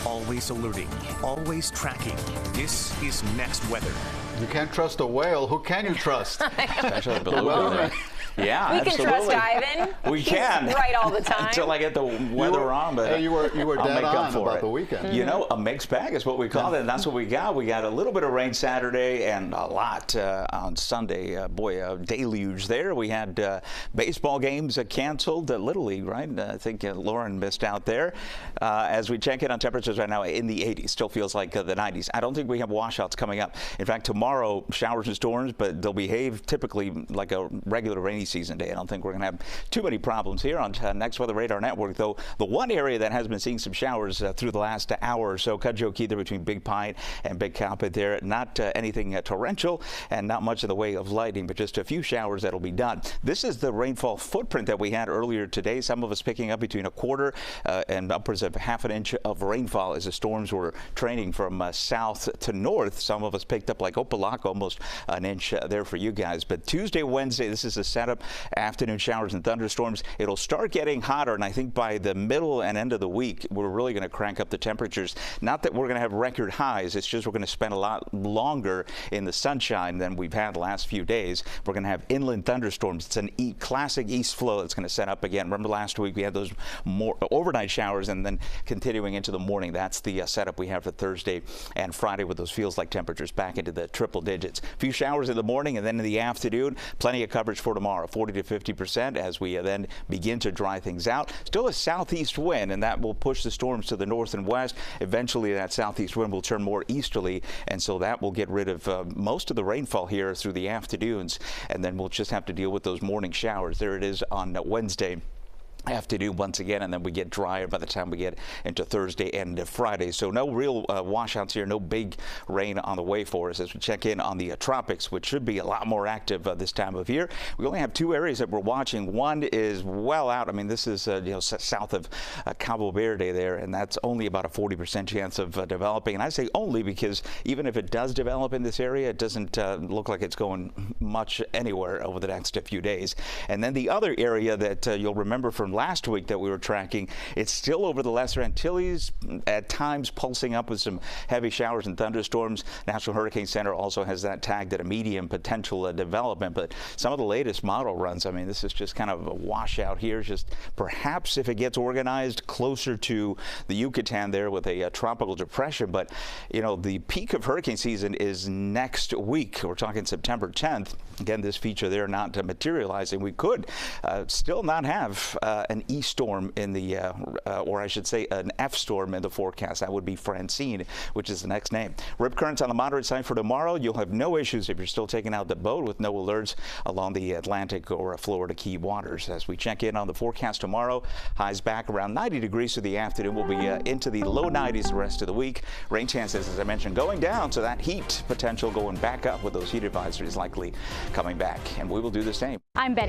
Always alerting, always tracking. This is Next Weather. You can't trust a whale. Who can you trust? Especially a beluga. Yeah, we absolutely. can trust Ivan. We He's can. right all the time. Until I get the weather wrong, but hey, you were dead on about it. The weekend. You know, a mixed bag is what we call it, and that's what we got. We got a little bit of rain Saturday and a lot on Sunday. A deluge there. We had baseball games canceled. Little League, right? I think Lauren missed out there. As we check in on temperatures right now, in the 80s. Still feels like the 90s. I don't think we have washouts coming up. In fact, tomorrow, showers and storms, but they'll behave typically like a regular rainy season day. I don't think we're going to have too many problems here on Next Weather Radar Network, though the one area that has been seeing some showers through the last hour or so, Cudjoe there between Big Pine and Big Cowpit there. Not anything torrential and not much in the way of lighting, but just a few showers that'll be done. This is the rainfall footprint that we had earlier today. Some of us picking up between a quarter and upwards of half an inch of rainfall as the storms were training from south to north. Some of us picked up like Opelika, almost an inch there for you guys. But Tuesday, Wednesday, this is a setup. Afternoon showers and thunderstorms. It'll start getting hotter, and I think by the middle and end of the week, we're really going to crank up the temperatures. Not that we're going to have record highs. It's just we're going to spend a lot longer in the sunshine than we've had the last few days. We're going to have inland thunderstorms. It's an classic east flow that's going to set up again. Remember last week we had those more overnight showers and then continuing into the morning. That's the setup we have for Thursday and Friday with those feels-like temperatures back into the triple digits. A few showers in the morning and then in the afternoon. Plenty of coverage for tomorrow. 40 to 50% as we then begin to dry things out. Still a southeast wind, and that will push the storms to the north and west. Eventually, that southeast wind will turn more easterly, and so that will get rid of most of the rainfall here through the afternoons, and then we'll just have to deal with those morning showers. There it is on Wednesday afternoon once again, and then we get drier by the time we get into Thursday and Friday. So no real washouts here, no big rain on the way for us as we check in on the tropics, which should be a lot more active this time of year. We only have two areas that we're watching. One is well out. I mean, this is south of Cabo Verde there, and that's only about a 40% chance of developing. And I say only because even if it does develop in this area, it doesn't look like it's going much anywhere over the next few days. And then the other area that you'll remember from last week that we were tracking, it's still over the Lesser Antilles, at times pulsing up with some heavy showers and thunderstorms. National Hurricane Center also has that tagged at a medium potential development, but some of the latest model runs, I mean, this is just kind of a washout here. Just perhaps if it gets organized closer to the Yucatan there with a tropical depression, but you know, the peak of hurricane season is next week. We're talking September 10th. Again, this feature there not materializing. We could still not have an E storm in the, or I should say an F storm in the forecast. That would be Francine, which is the next name. Rip currents on the moderate side for tomorrow. You'll have no issues if you're still taking out the boat with no alerts along the Atlantic or Florida Key waters. As we check in on the forecast tomorrow, highs back around 90 degrees for the afternoon. We'll be into the low 90s the rest of the week. Rain chances, as I mentioned, going down, so that heat potential going back up with those heat advisories likely coming back. And we will do the same. I'm Betty.